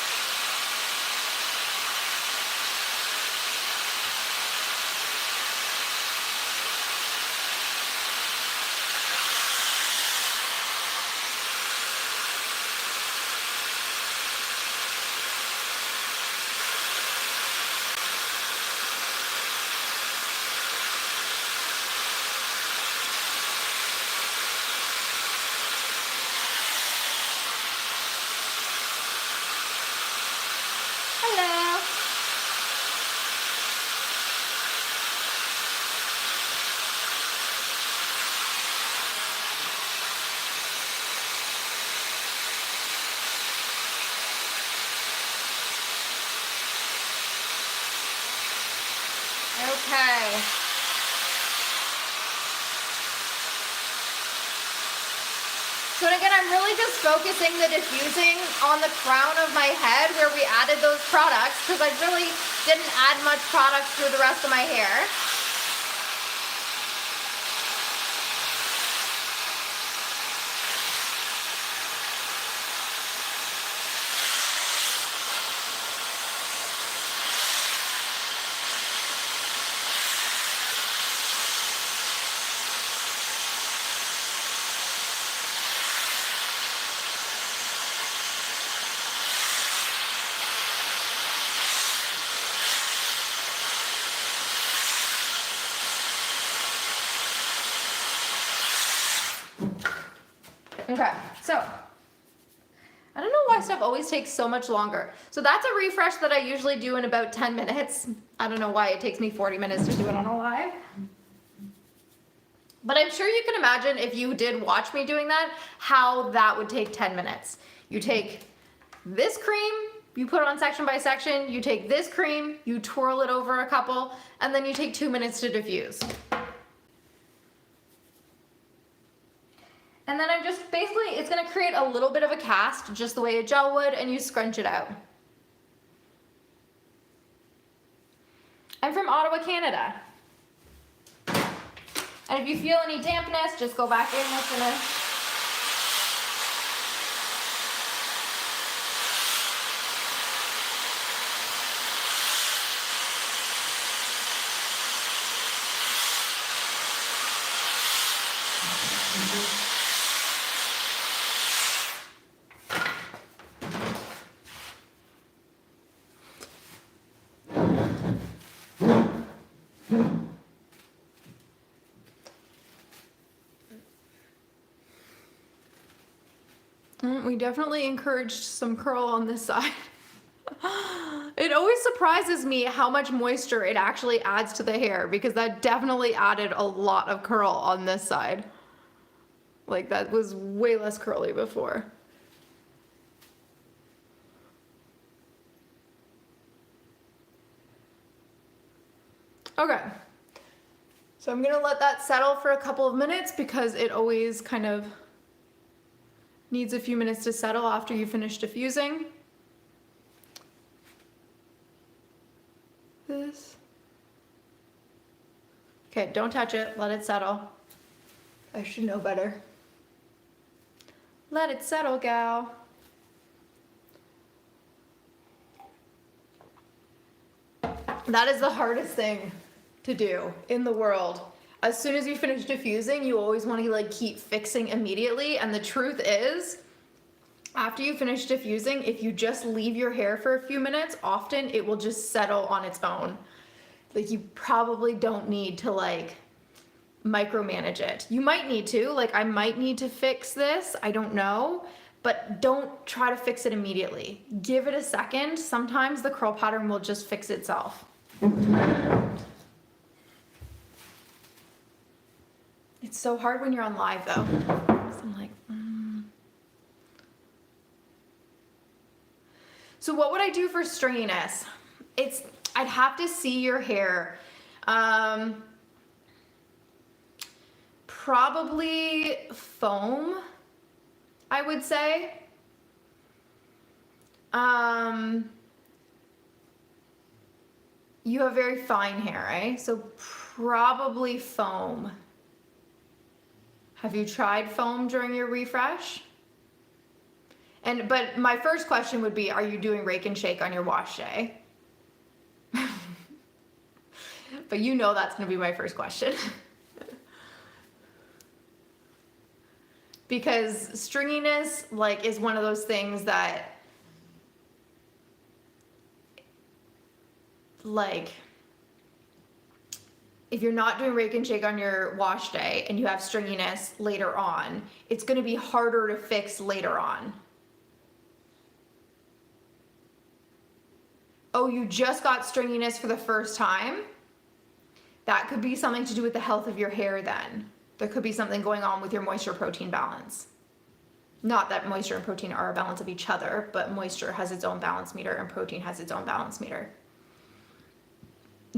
Speaker 1: Okay. So again, I'm really just focusing the diffusing on the crown of my head where we added those products because I really didn't add much product through the rest of my hair. Okay, so I don't know why stuff always takes so much longer. So that's a refresh that I usually do in about 10 minutes. I don't know why it takes me 40 minutes to do it on a live. But I'm sure you can imagine if you did watch me doing that, how that would take 10 minutes. You take this cream, You put it on section by section, you take this cream, you twirl it over a couple, and then you take 2 minutes to diffuse. And then I'm just, basically, it's gonna create a little bit of a cast, just the way a gel would, and you scrunch it out. I'm from Ottawa, Canada. And if you feel any dampness, just go back in this in a We definitely encouraged some curl on this side. It always surprises me how much moisture it actually adds to the hair, because that definitely added a lot of curl on this side. Like, that was way less curly before. Okay, so I'm gonna let that settle for a couple of minutes because it always kind of needs a few minutes to settle after you finish diffusing. This. Okay, don't touch it, let it settle. I should know better. Let it settle, gal. That is the hardest thing to do in the world. As soon as you finish diffusing, you always want to like keep fixing immediately. And the truth is, after you finish diffusing, if you just leave your hair for a few minutes, often it will just settle on its own. Like, you probably don't need to like micromanage it. You might need to, like, I might need to fix this, I don't know, but don't try to fix it immediately. Give it a second. Sometimes the curl pattern will just fix itself. It's so hard when you're on live though. So I'm like, So what would I do for stringiness? I'd have to see your hair. Probably foam, I would say. You have very fine hair, right? So probably foam. Have you tried foam during your refresh? But my first question would be, are you doing rake and shake on your wash day? But you know that's gonna be my first question. Because stringiness, like, is one of those things that, like, if you're not doing rake and shake on your wash day and you have stringiness later on, it's gonna be harder to fix later on. Oh, you just got stringiness for the first time? That could be something to do with the health of your hair then. There could be something going on with your moisture protein balance. Not that moisture and protein are a balance of each other, but moisture has its own balance meter and protein has its own balance meter.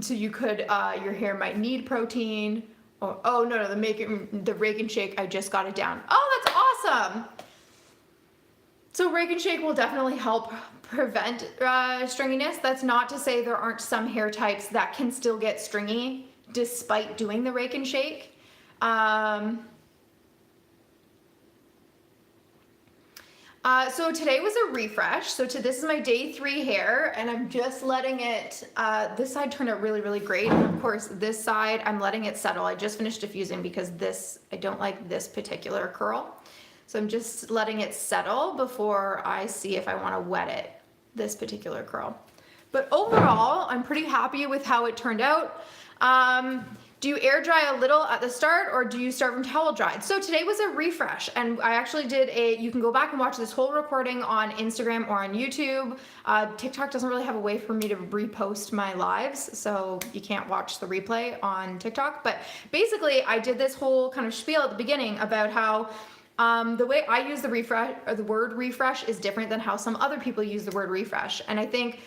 Speaker 1: So you could, your hair might need protein, or, oh no, the rake and shake, I just got it down. Oh, that's awesome. So rake and shake will definitely help prevent stringiness. That's not to say there aren't some hair types that can still get stringy despite doing the rake and shake. So today was a refresh. So this is my day 3 hair, and I'm just letting it, this side turned out really, really great. And of course, this side, I'm letting it settle. I just finished diffusing because I don't like this particular curl. So I'm just letting it settle before I see if I want to wet it, this particular curl. But overall, I'm pretty happy with how it turned out. Do you air dry a little at the start, or do you start from towel dried? So today was a refresh, and I actually did you can go back and watch this whole recording on Instagram or on YouTube. TikTok doesn't really have a way for me to repost my lives, so you can't watch the replay on TikTok. But basically, I did this whole kind of spiel at the beginning about how The way I use the refresh or the word refresh is different than how some other people use the word refresh. And I think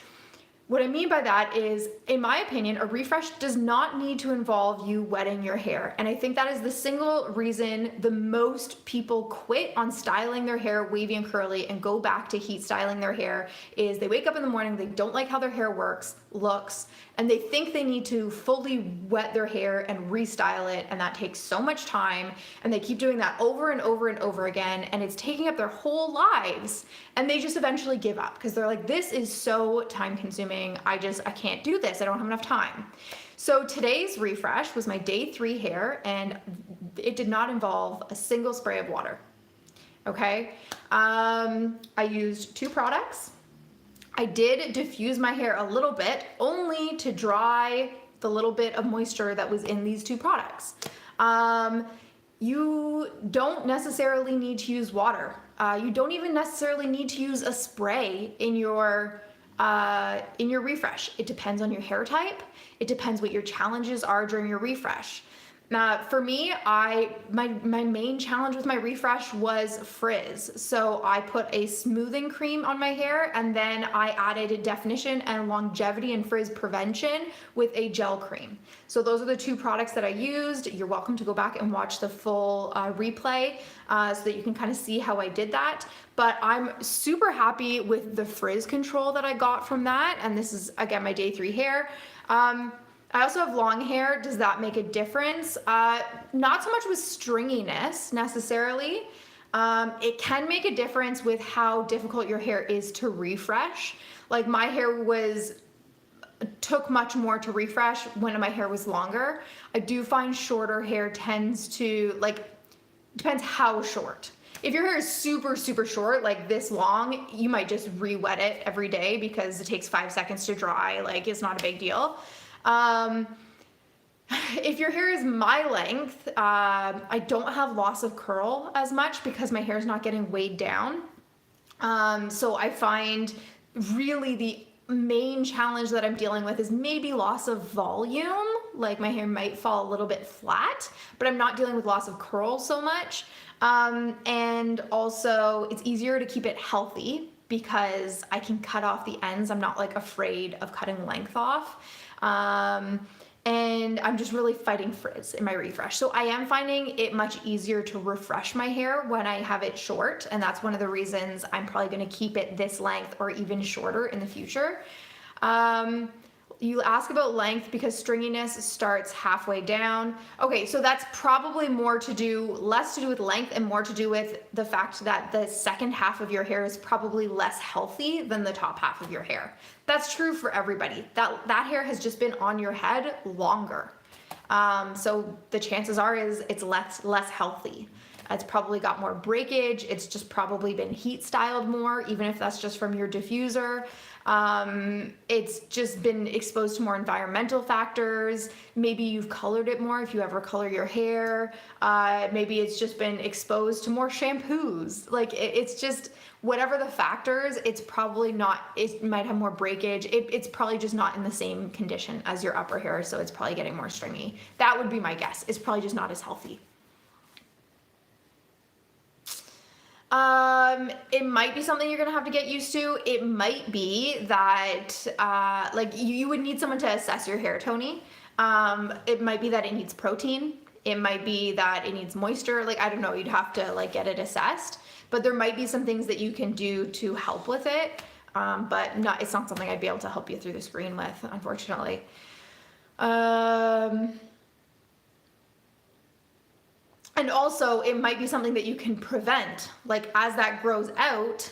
Speaker 1: what I mean by that is, in my opinion, a refresh does not need to involve you wetting your hair. And I think that is the single reason the most people quit on styling their hair wavy and curly and go back to heat styling their hair is they wake up in the morning, they don't like how their hair looks, and they think they need to fully wet their hair and restyle it, and that takes so much time, and they keep doing that over and over and over again, and it's taking up their whole lives, and they just eventually give up because they're like, this is so time consuming, I can't do this, I don't have enough time. So today's refresh was my day 3 hair, and it did not involve a single spray of water. Okay, I used 2 products. I did diffuse my hair a little bit, only to dry the little bit of moisture that was in these 2 products. You don't necessarily need to use water. You don't even necessarily need to use a spray in your refresh. It depends on your hair type. It depends what your challenges are during your refresh. For me, my main challenge with my refresh was frizz. So I put a smoothing cream on my hair, and then I added definition and longevity and frizz prevention with a gel cream. So those are the 2 products that I used. You're welcome to go back and watch the full replay so that you can kind of see how I did that. But I'm super happy with the frizz control that I got from that. And this is, again, my day 3 hair. I also have long hair. Does that make a difference? Not so much with stringiness necessarily. It can make a difference with how difficult your hair is to refresh. Like my hair took much more to refresh when my hair was longer. I do find shorter hair tends to, depends how short. If your hair is super, super short, like this long, you might just re-wet it every day because it takes 5 seconds to dry. Like, it's not a big deal. If your hair is my length, I don't have loss of curl as much because my hair is not getting weighed down. So I find really the main challenge that I'm dealing with is maybe loss of volume. Like my hair might fall a little bit flat, but I'm not dealing with loss of curl so much. And also it's easier to keep it healthy because I can cut off the ends. I'm not like afraid of cutting length off. And I'm just really fighting frizz in my refresh. So I am finding it much easier to refresh my hair when I have it short. And that's one of the reasons I'm probably going to keep it this length or even shorter in the future. You ask about length because stringiness starts halfway down. Okay, so that's probably less to do with length and more to do with the fact that the second half of your hair is probably less healthy than the top half of your hair. That's true for everybody. That hair has just been on your head longer. So the chances are it's less healthy. It's probably got more breakage. It's just probably been heat styled more, even if that's just from your diffuser. It's just been exposed to more environmental factors. Maybe you've colored it more if you ever color your hair. Maybe it's just been exposed to more shampoos. Like it's just whatever the factors, it's probably not, it might have more breakage. It's probably just not in the same condition as your upper hair. So it's probably getting more stringy. That would be my guess. It's probably just not as healthy. It might be something you're gonna have to get used to. It might be that you would need someone to assess your hair, Tony. It might be that it needs protein. It might be that it needs moisture. Like, I don't know, you'd have to get it assessed. But there might be some things that you can do to help with it. But it's not something I'd be able to help you through the screen with, unfortunately. And also, it might be something that you can prevent. Like, as that grows out,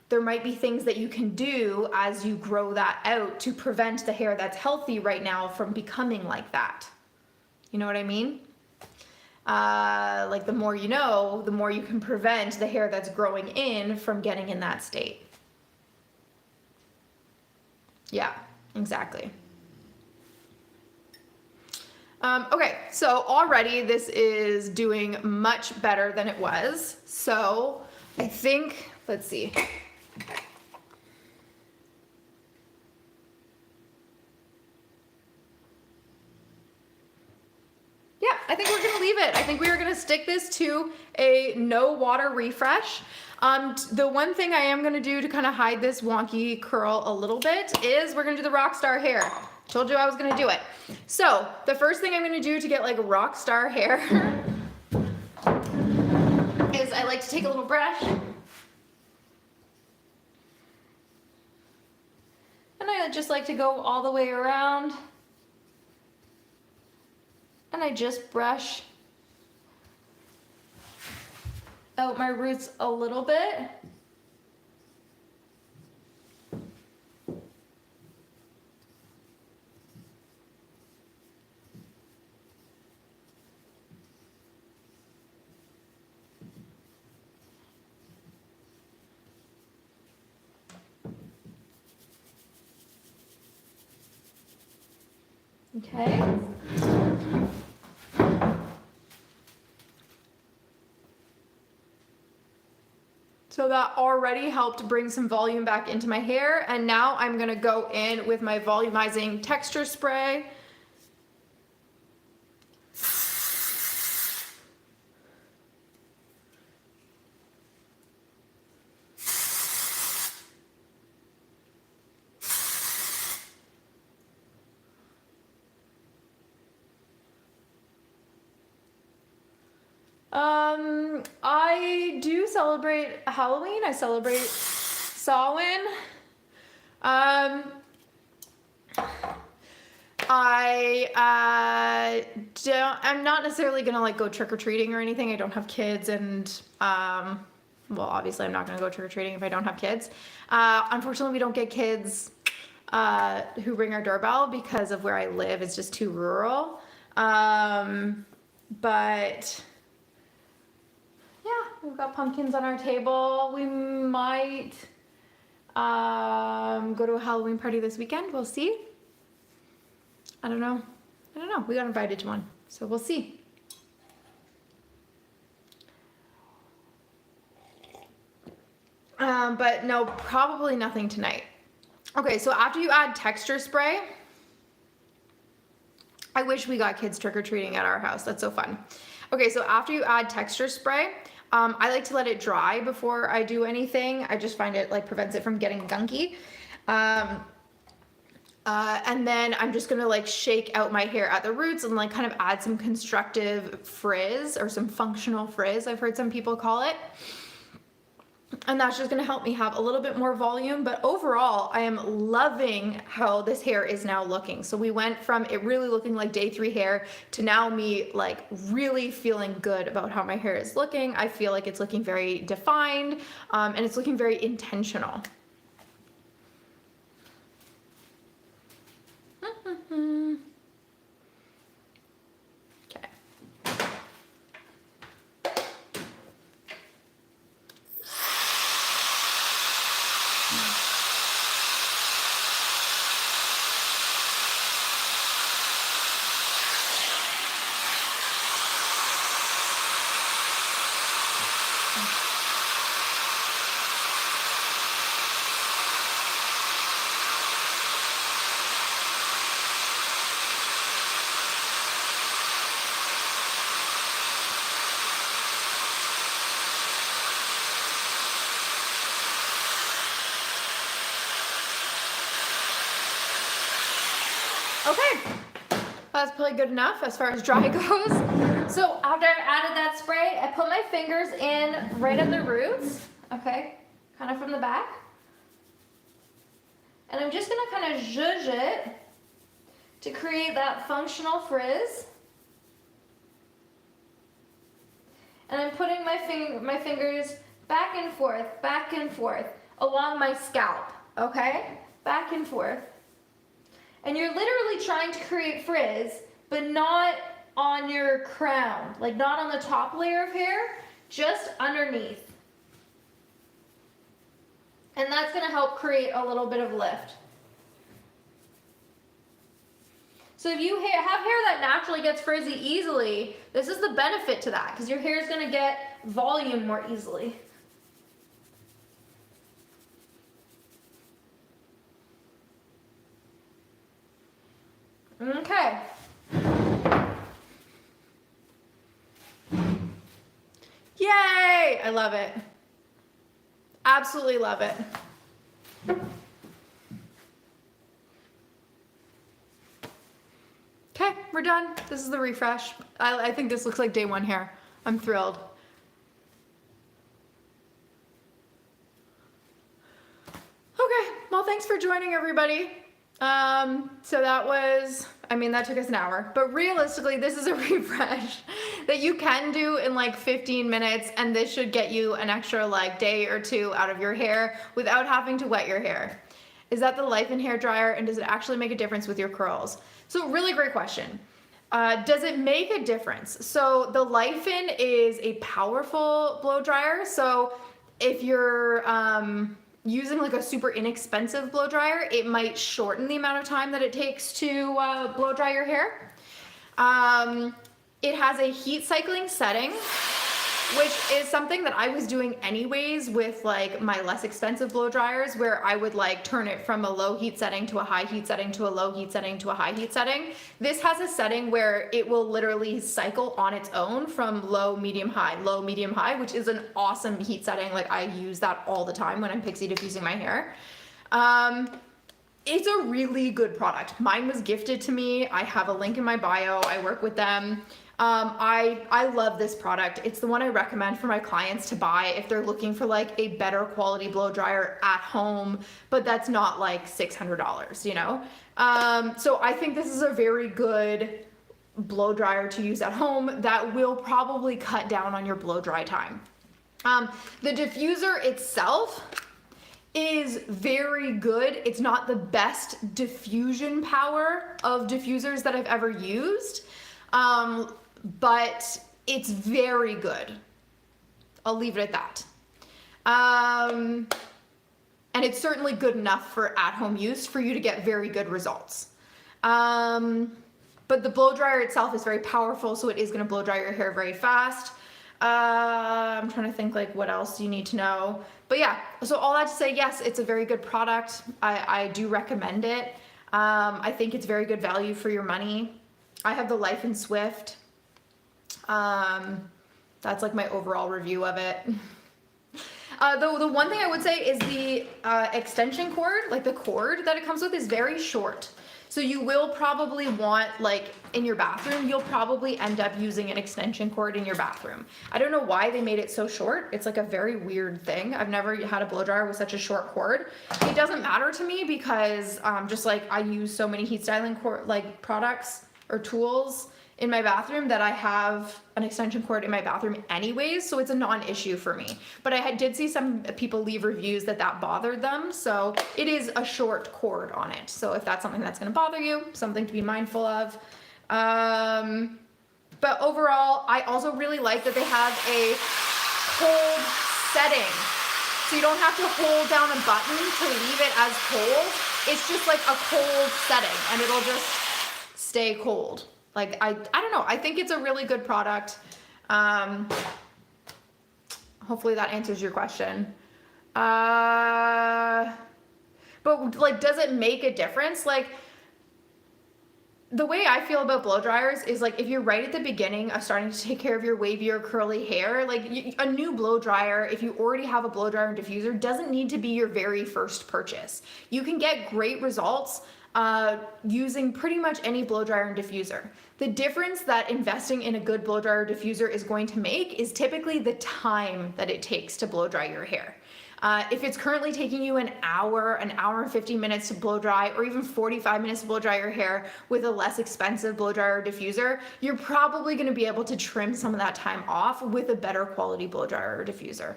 Speaker 1: there might be things that you can do as you grow that out to prevent the hair that's healthy right now from becoming like that. You know what I mean? Like, the more you know, the more you can prevent the hair that's growing in from getting in that state. Yeah, exactly. Okay, so already this is doing much better than it was. So I think, let's see. Yeah, I think we're gonna leave leave it. I think we are gonna stick this to a no water refresh. The one thing I am gonna do to kind of hide this wonky curl a little bit is we're gonna do the rock star hair. Told you I was gonna do it. So the first thing I'm gonna do to get like rock star hair is I like to take a little brush and I just like to go all the way around and I just brush out my roots a little bit. Okay. So that already helped bring some volume back into my hair, and now I'm gonna go in with my volumizing texture spray. I do celebrate Halloween. I celebrate Samhain. I'm not necessarily gonna like go trick-or-treating or anything. I don't have kids, and well, obviously I'm not gonna go trick-or-treating if I don't have kids. Unfortunately, we don't get kids who ring our doorbell because of where I live. It's just too rural. But yeah, we've got pumpkins on our table. We might go to a Halloween party this weekend. We'll see. I don't know. We got invited to one, so we'll see. But no, probably nothing tonight. Okay, so after you add texture spray, I wish we got kids trick-or-treating at our house. That's so fun. Okay, so after you add texture spray, I like to let it dry before I do anything. I just find it like prevents it from getting gunky. And then I'm just gonna like shake out my hair at the roots and like kind of add some constructive frizz or some functional frizz, I've heard some people call it. And that's just gonna help me have a little bit more volume, but overall, I am loving how this hair is now looking. So we went from it really looking like day 3 hair to now me like really feeling good about how my hair is looking. I feel like it's looking very defined, and it's looking very intentional. Okay. Okay, that's probably good enough as far as dry goes. So after I've added that spray, I put my fingers in right at the roots, okay, kind of from the back. And I'm just gonna kind of zhuzh it to create that functional frizz. And I'm putting my fingers back and forth along my scalp, okay? Back and forth. And you're literally trying to create frizz, but not on your crown, like not on the top layer of hair, just underneath. And that's gonna help create a little bit of lift. So if you have hair that naturally gets frizzy easily, this is the benefit to that, because your hair is gonna get volume more easily. Okay. great. I love it. Absolutely love it. Okay, we're done. This is the refresh. I think this looks like day one hair. I'm thrilled. Okay, well, thanks for joining, everybody. So that was, I mean, that took us an hour, but realistically, this is a refresh that you can do in like 15 minutes, and this should get you an extra like day or two out of your hair without having to wet your hair. Is that the Life-In hair dryer, and does it actually make a difference with your curls? So really great question. Does it make a difference? So the Life-In is a powerful blow dryer. So if you're using like a super inexpensive blow dryer, it might shorten the amount of time that it takes to blow dry your hair. It has a heat cycling setting, which is something that I was doing anyways with like my less expensive blow dryers, where I would like turn it from a low heat setting to a high heat setting to a low heat setting to a high heat setting. This has a setting where it will literally cycle on its own from low, medium, high, which is an awesome heat setting. Like I use that all the time when I'm pixie diffusing my hair. It's a really good product. Mine was gifted to me. I have a link in my bio. I work with them. I love this product. It's the one I recommend for my clients to buy if they're looking for like a better quality blow dryer at home, but that's not like $600, you know? So I think this is a very good blow dryer to use at home that will probably cut down on your blow dry time. The diffuser itself is very good. It's not the best diffusion power of diffusers that I've ever used. But it's very good. I'll leave it at that. And it's certainly good enough for at-home use for you to get very good results. But the blow dryer itself is very powerful, so it is going to blow dry your hair very fast. I'm trying to think like what else you need to know. But yeah, so all that to say, yes, it's a very good product. I do recommend it. I think it's very good value for your money. I have the Life-In Swift. That's like my overall review of it. The one thing I would say is the extension cord, like the cord that it comes with, is very short. So you will probably want, like in your bathroom, you'll probably end up using an extension cord in your bathroom. I don't know why they made it so short. It's like a very weird thing. I've never had a blow dryer with such a short cord. It doesn't matter to me because just like I use so many heat styling cord like products or tools in my bathroom that I have an extension cord in my bathroom anyways, so it's a non-issue for me. But I did see some people leave reviews that bothered them, so it is a short cord on it. So if that's something that's gonna bother you, something to be mindful of. But overall, I also really like that they have a cold setting. So you don't have to hold down a button to leave it as cold. It's just like a cold setting and it'll just stay cold. Like, I don't know. I think it's a really good product. Hopefully that answers your question. But like, does it make a difference? Like, the way I feel about blow dryers is like, if you're right at the beginning of starting to take care of your wavy or curly hair, like a new blow dryer, if you already have a blow dryer and diffuser, doesn't need to be your very first purchase. You can get great results using pretty much any blow dryer and diffuser. The difference that investing in a good blow dryer or diffuser is going to make is typically the time that it takes to blow dry your hair. If it's currently taking you an hour and 15 minutes to blow dry, or even 45 minutes to blow dry your hair with a less expensive blow dryer or diffuser, you're probably going to be able to trim some of that time off with a better quality blow dryer or diffuser.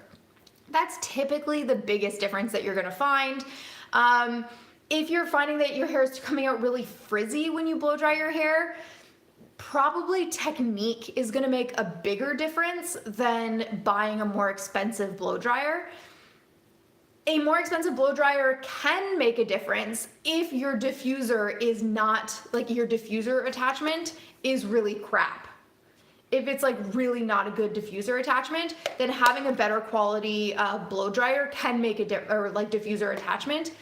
Speaker 1: That's typically the biggest difference that you're going to find. If you're finding that your hair is coming out really frizzy when you blow dry your hair, probably technique is going to make a bigger difference than buying a more expensive blow dryer. A more expensive blow dryer can make a difference if your diffuser is not, like your diffuser attachment is really crap. If it's like really not a good diffuser attachment, then having a better quality blow dryer can make a diffuser attachment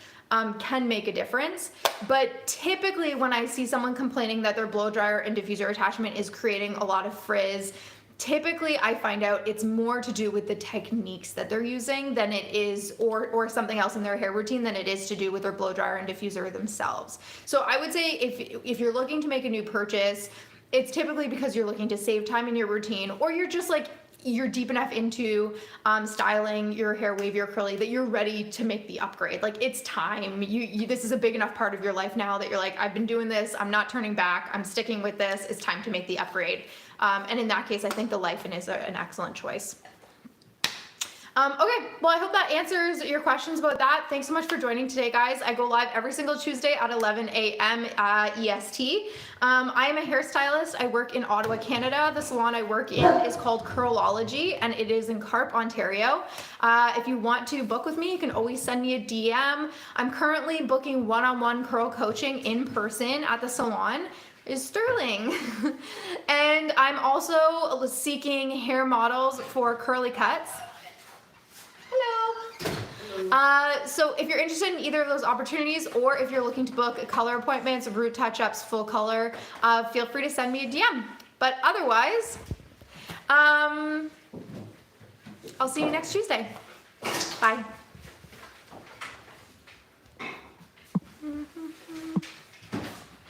Speaker 1: can make a difference. But typically when I see someone complaining that their blow dryer and diffuser attachment is creating a lot of frizz, typically I find out it's more to do with the techniques that they're using than it is, or something else in their hair routine than it is to do with their blow dryer and diffuser themselves. So I would say if you're looking to make a new purchase, it's typically because you're looking to save time in your routine, or you're just like, you're deep enough into styling your hair wavy or curly that you're ready to make the upgrade. Like, it's time. This is a big enough part of your life now that you're like, I've been doing this, I'm not turning back, I'm sticking with this, it's time to make the upgrade. And in that case, I think the Life-In is an excellent choice. Okay, well, I hope that answers your questions about that. Thanks so much for joining today, guys. I go live every single Tuesday at 11 a.m. EST. I am a hairstylist. I work in Ottawa, Canada. The salon I work in is called Curlology, and it is in Carp, Ontario. If you want to book with me, you can always send me a DM. I'm currently booking one-on-one curl coaching in person at the salon. Is Sterling. And I'm also seeking hair models for curly cuts. Hello. So if you're interested in either of those opportunities, or if you're looking to book color appointments, root touch-ups, full color, feel free to send me a DM. But otherwise, I'll see you next Tuesday. Bye.